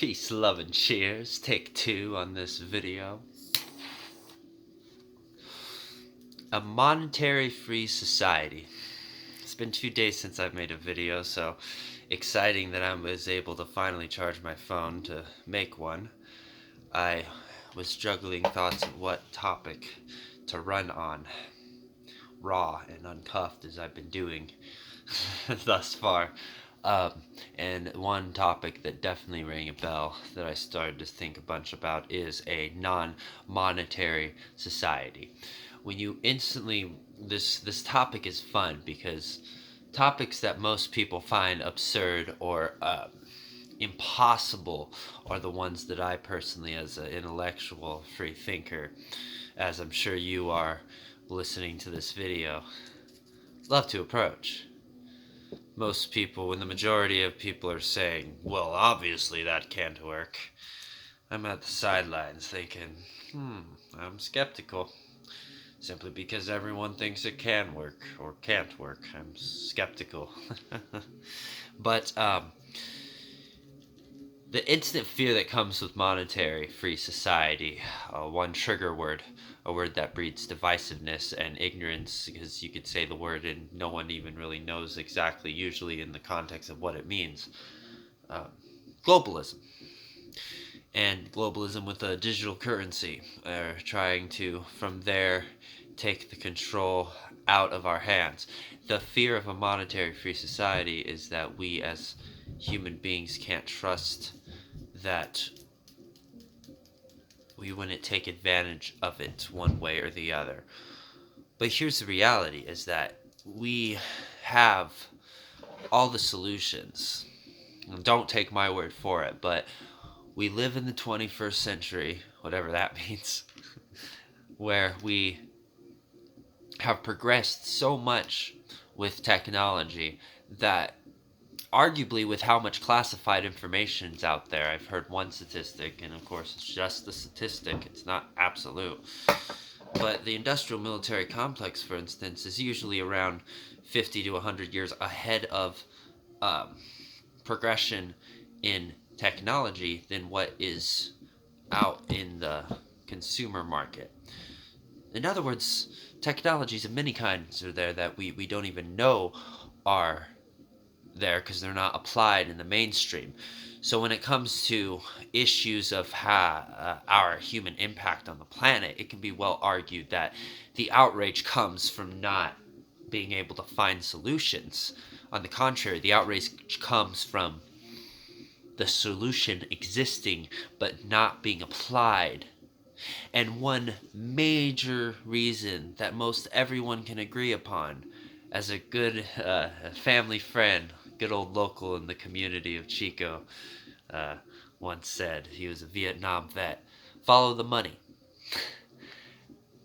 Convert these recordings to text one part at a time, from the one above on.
Peace, love, and cheers. Take two on this video. A monetary-free society. It's been 2 days since I've made a video, so exciting that I was able to finally charge my phone to make one. I was juggling thoughts of what topic to run on, raw and uncuffed as I've been doing thus far. And one topic that definitely rang a bell that I started to think a bunch about is a non-monetary society. When you instantly, this topic is fun because topics that most people find absurd or impossible are the ones that I personally, as an intellectual free thinker, as I'm sure you are listening to this video, love to approach. Most people, when the majority of people are saying, well, obviously that can't work, I'm at the sidelines thinking, I'm skeptical. Simply because everyone thinks it can work or can't work, I'm skeptical. But the instant fear that comes with monetary free society, one trigger word, a word that breeds divisiveness and ignorance, because you could say the word and no one even really knows exactly, usually in the context of what it means. Globalism. And globalism with a digital currency, trying to, from there, take the control out of our hands. The fear of a monetary free society is that we as human beings can't trust that we wouldn't take advantage of it one way or the other. But here's the reality, is that we have all the solutions. And don't take my word for it, but we live in the 21st century, whatever that means, where we have progressed so much with technology that arguably, with how much classified information is out there, I've heard one statistic, and of course it's just the statistic, it's not absolute, but the industrial military complex, for instance, is usually around 50 to 100 years ahead of progression in technology than what is out in the consumer market. In other words, technologies of many kinds are there that we don't even know are there because they're not applied in the mainstream. So when it comes to issues of our human impact on the planet, it can be well argued that the outrage comes from not being able to find solutions. On the contrary, the outrage comes from the solution existing but not being applied. And one major reason that most everyone can agree upon, as a good family friend, good old local in the community of Chico, uh, once said, he was a Vietnam vet, follow the money.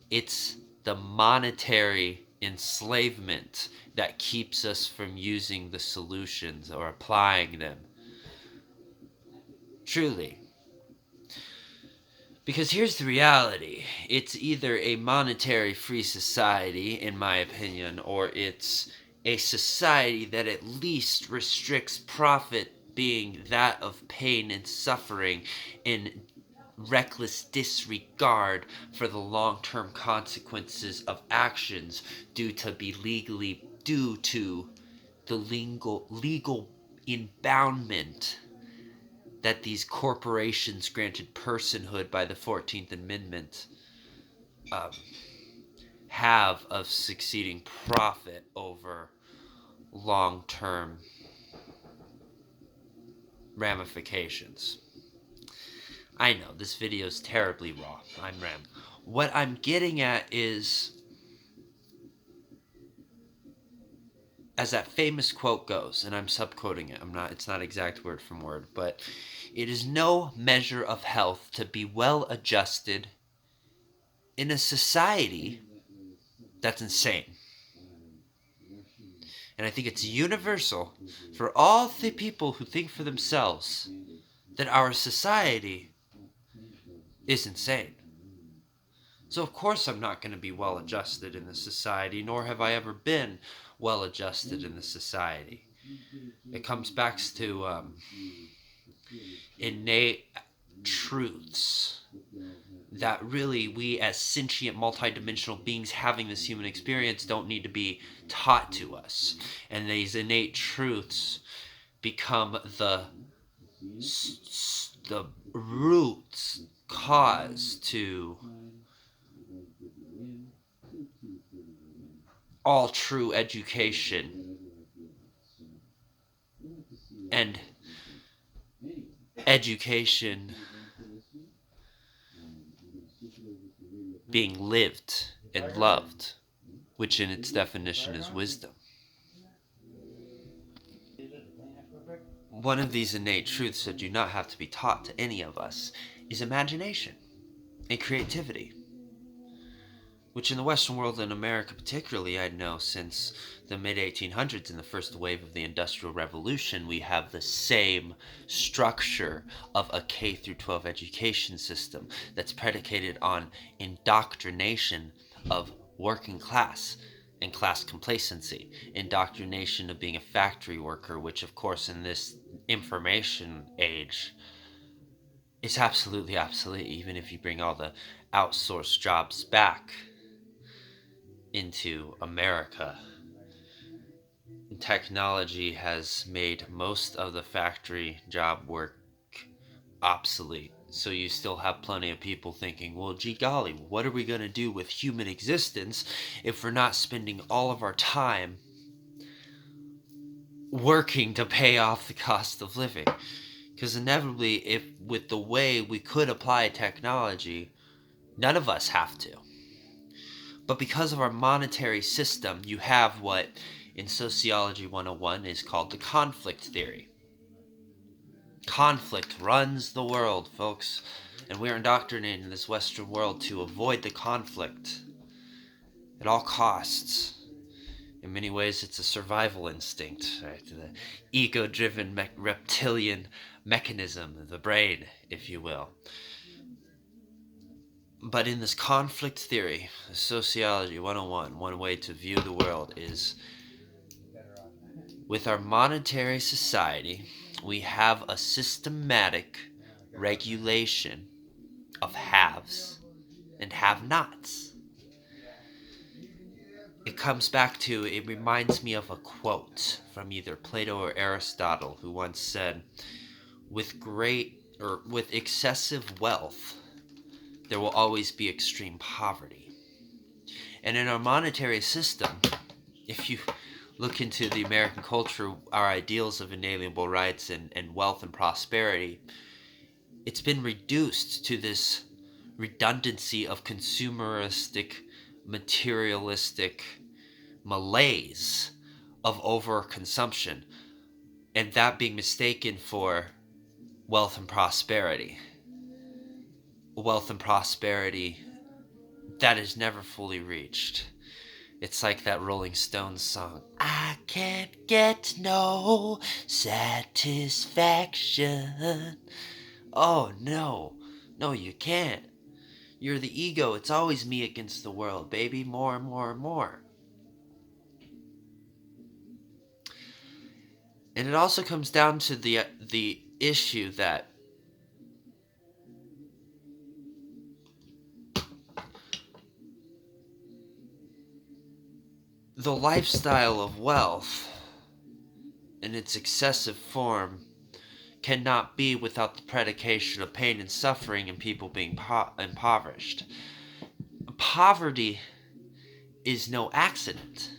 It's the monetary enslavement that keeps us from using the solutions or applying them. Truly. Because here's the reality. It's either a monetary free society, in my opinion, or it's a society that at least restricts profit being that of pain and suffering in reckless disregard for the long-term consequences of actions due to the legal inboundment that these corporations granted personhood by the 14th Amendment have of succeeding profit over long-term ramifications. I know, this video is terribly raw. I'm Ram. What I'm getting at is, as that famous quote goes, and I'm subquoting it, it's not exact word from word, but it is no measure of health to be well adjusted in a society that's insane. And I think it's universal for all the people who think for themselves that our society is insane. So of course I'm not going to be well adjusted in the society, nor have I ever been well adjusted in the society. It comes back to innate truths that really we as sentient multidimensional beings having this human experience don't need to be taught to us. And these innate truths become the roots cause to all true education and education being lived and loved, which in its definition is wisdom. One of these innate truths that do not have to be taught to any of us is imagination and creativity, which in the Western world, in America particularly, I know since the mid 1800s, in the first wave of the Industrial Revolution, we have the same structure of a K through 12 education system that's predicated on indoctrination of working class and class complacency, indoctrination of being a factory worker, which, of course, in this information age, is absolutely obsolete, even if you bring all the outsourced jobs back into America. Technology has made most of the factory job work obsolete. So you still have plenty of people thinking, well, gee golly, what are we going to do with human existence if we're not spending all of our time working to pay off the cost of living? Because inevitably, if with the way we could apply technology, none of us have to. But because of our monetary system, you have what in Sociology 101 is called the conflict theory. Conflict runs the world, folks, and we're indoctrinated in this Western world to avoid the conflict at all costs. In many ways, it's a survival instinct, right? The ego-driven reptilian mechanism of the brain, if you will. But in this conflict theory, Sociology 101, one way to view the world is with our monetary society, we have a systematic regulation of haves and have-nots. It comes back to, it reminds me of a quote from either Plato or Aristotle, who once said, with excessive wealth, there will always be extreme poverty. And in our monetary system, if you look into the American culture, our ideals of inalienable rights and wealth and prosperity, it's been reduced to this redundancy of consumeristic, materialistic malaise of overconsumption, and that being mistaken for wealth and prosperity. Wealth and prosperity that is never fully reached. It's like that Rolling Stones song, I can't get no satisfaction. Oh, no. No, you can't. You're the ego. It's always me against the world, baby. More and more and more. And it also comes down to the issue that the lifestyle of wealth in its excessive form cannot be without the predication of pain and suffering and people being impoverished. Poverty is no accident.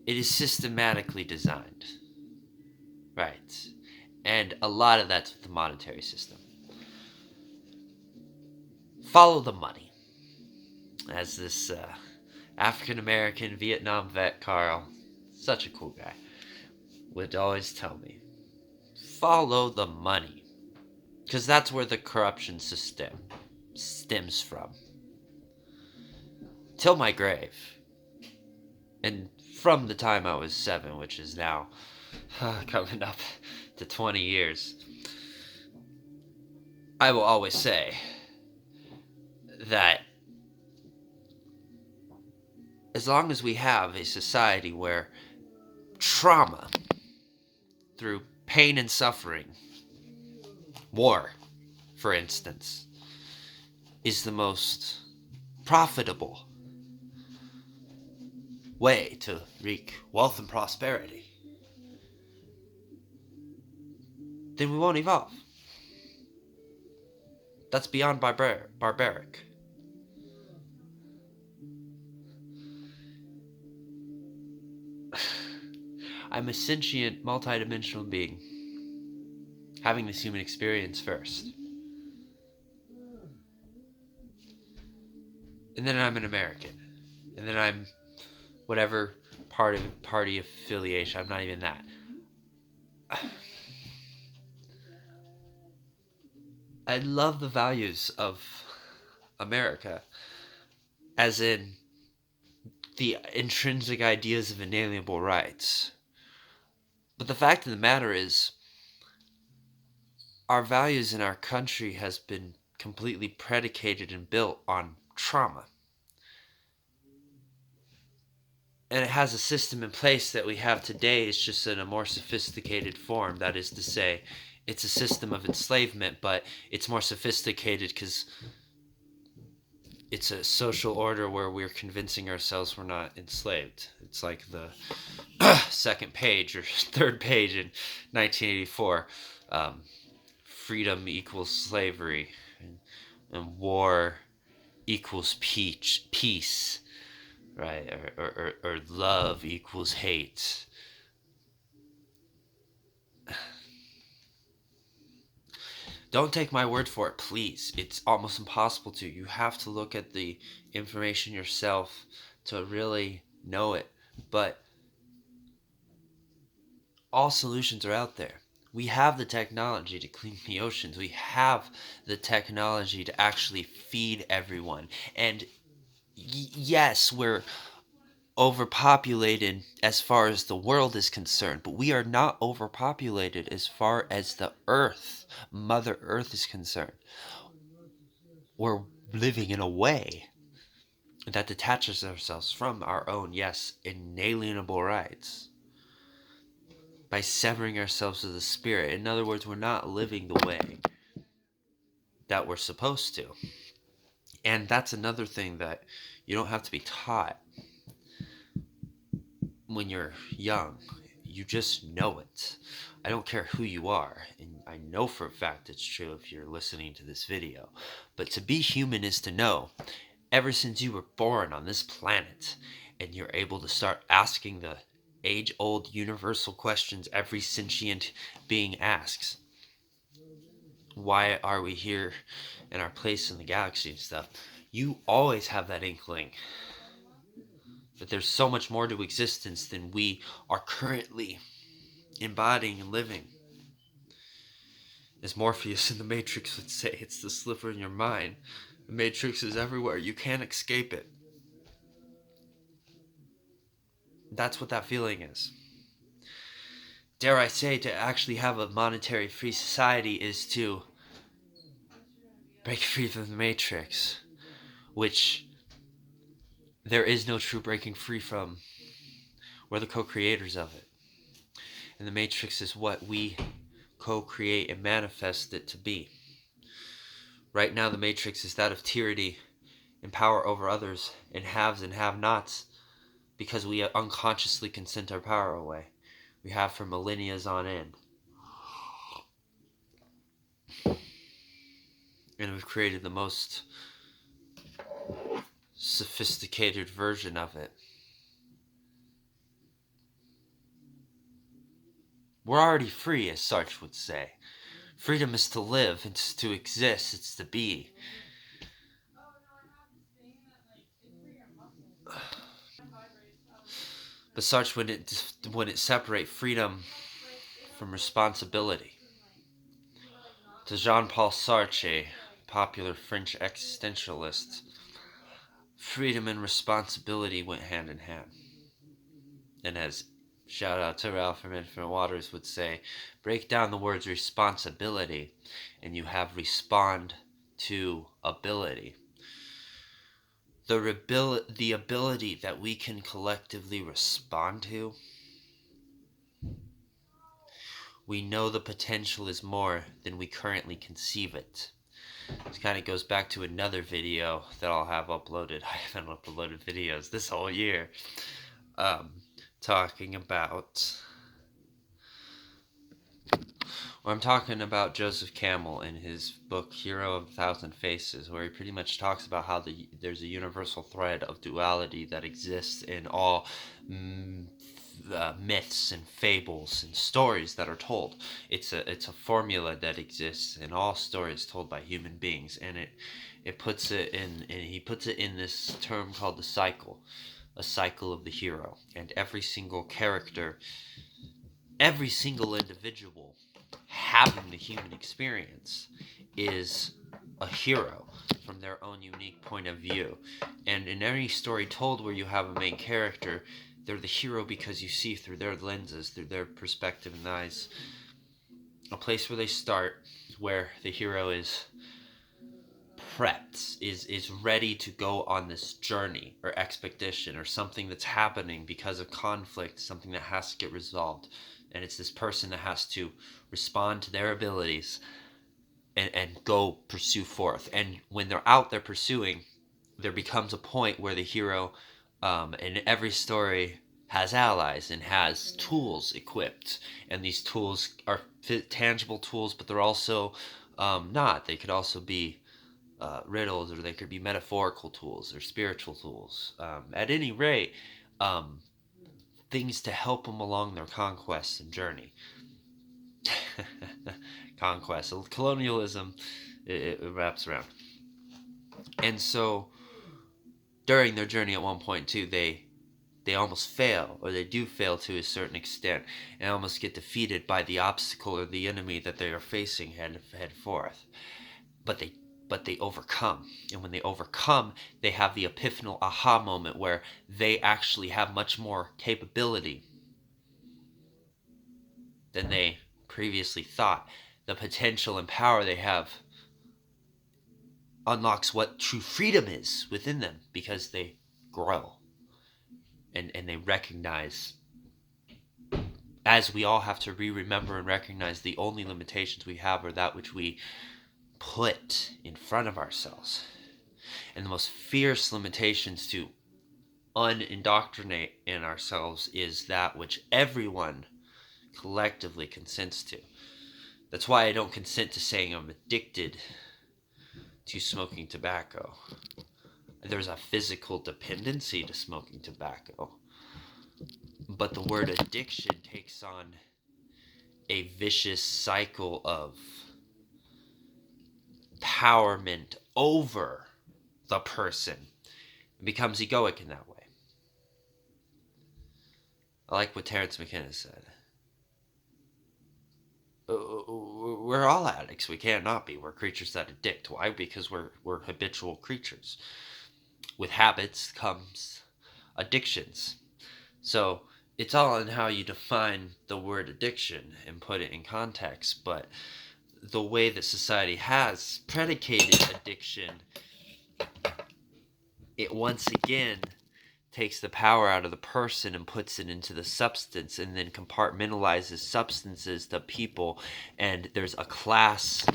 It is systematically designed. Right. And a lot of that's with the monetary system. Follow the money. As this African-American Vietnam vet, Carl, such a cool guy, would always tell me, follow the money. Because that's where the corruption system stems from. Till my grave. And from the time I was 7, which is now coming up to 20 years, I will always say that as long as we have a society where trauma, through pain and suffering. War, for instance, is the most profitable way to wreak wealth and prosperity. Then we won't evolve. That's beyond barbaric. I'm a sentient, multidimensional being, having this human experience first. And then I'm an American. And then I'm whatever party affiliation. I'm not even that. I love the values of America, as in the intrinsic ideas of inalienable rights. But the fact of the matter is, our values in our country has been completely predicated and built on trauma. And it has a system in place that we have today. It's just in a more sophisticated form. That is to say, it's a system of enslavement, but it's more sophisticated because it's a social order where we're convincing ourselves we're not enslaved. It's like the second page or third page in 1984. Freedom equals slavery, and war equals peace, right? Or love equals hate. Don't take my word for it, please. It's almost impossible to. You have to look at the information yourself to really know it. But all solutions are out there. We have the technology to clean the oceans. We have the technology to actually feed everyone. And yes, we're overpopulated as far as the world is concerned, but we are not overpopulated as far as the earth, Mother Earth, is concerned. We're living in a way that detaches ourselves from our own, yes, inalienable rights by severing ourselves with the spirit. In other words, we're not living the way that we're supposed to. And that's another thing that you don't have to be taught when you're young. You just know it. I don't care who you are, and I know for a fact it's true if you're listening to this video. But to be human is to know, ever since you were born on this planet, and you're able to start asking the age-old universal questions every sentient being asks. Why are we here, and our place in the galaxy and stuff? You always have that inkling that there's so much more to existence than we are currently embodying and living. As Morpheus in the Matrix would say, it's the sliver in your mind. The Matrix is everywhere. You can't escape it. That's what that feeling is. Dare I say, to actually have a monetary free society is to break free from the Matrix, which there is no true breaking free from. We're the co-creators of it. And the Matrix is what we co-create and manifest it to be. Right now, the Matrix is that of tyranny and power over others, and haves and have-nots, because we unconsciously consent our power away. We have for millennia on end. And we've created the most sophisticated version of it. We're already free, as Sartre would say. Freedom is to live, it's to exist, it's to be. But Sartre wouldn't separate freedom from responsibility. To Jean-Paul Sartre, a popular French existentialist, freedom and responsibility went hand in hand. And as shout out to Ralph from Infinite Waters would say, break down the words responsibility and you have respond to ability. The ability that we can collectively respond to we know the potential is more than we currently conceive it. This kind of goes back to another video that I'll have uploaded. I haven't uploaded videos this whole year. Um, talking about... Well, I'm talking about Joseph Campbell in his book Hero of a Thousand Faces, where he pretty much talks about how there's a universal thread of duality that exists in all myths and fables and stories that are told. It's a formula that exists in all stories told by human beings, and he puts it in this term called the cycle, a cycle of the hero. And every single character, every single individual having the human experience is a hero from their own unique point of view. And in any story told where you have a main character, they're the hero because you see through their lenses, through their perspective and eyes. A place where they start, where the hero is prepped, is ready to go on this journey or expedition or something that's happening because of conflict, something that has to get resolved. And it's this person that has to respond to their abilities and go pursue forth. And when they're out there pursuing, there becomes a point where the hero in every story has allies and has tools equipped. And these tools are tangible tools, but they're also not. They could also be riddles, or they could be metaphorical tools or spiritual tools. At any rate, things to help them along their conquest and journey. Conquest. So colonialism, it wraps around. And so during their journey at one point too, they almost fail, or they do fail to a certain extent, and almost get defeated by the obstacle or the enemy that they are facing head forth. But they overcome. And when they overcome, they have the epiphanal aha moment where they actually have much more capability than they previously thought. The potential and power they have unlocks what true freedom is within them, because they grow and they recognize, as we all have to remember and recognize, the only limitations we have are that which we put in front of ourselves. And the most fierce limitations to unindoctrinate in ourselves is that which everyone collectively consents to. That's why I don't consent to saying I'm addicted to smoking tobacco. There's a physical dependency to smoking tobacco, but the word addiction takes on a vicious cycle of empowerment over the person. It becomes egoic in that way. I like what Terence McKenna said. We're all addicts. We can't not be. We're creatures that addict. Why? Because we're habitual creatures. With habits comes addictions. So it's all in how you define the word addiction and put it in context. But the way that society has predicated addiction, it once again takes the power out of the person and puts it into the substance, and then compartmentalizes substances to people. And there's a class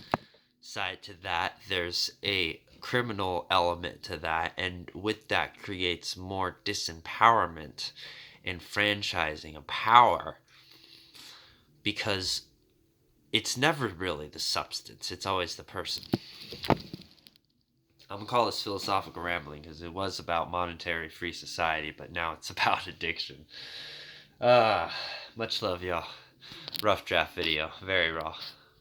side to that. There's a criminal element to that. And with that creates more disempowerment and franchising of power, because it's never really the substance. It's always the person. I'm going to call this philosophical rambling because it was about monetary free society, but now it's about addiction. Much love, y'all. Rough draft video. Very raw.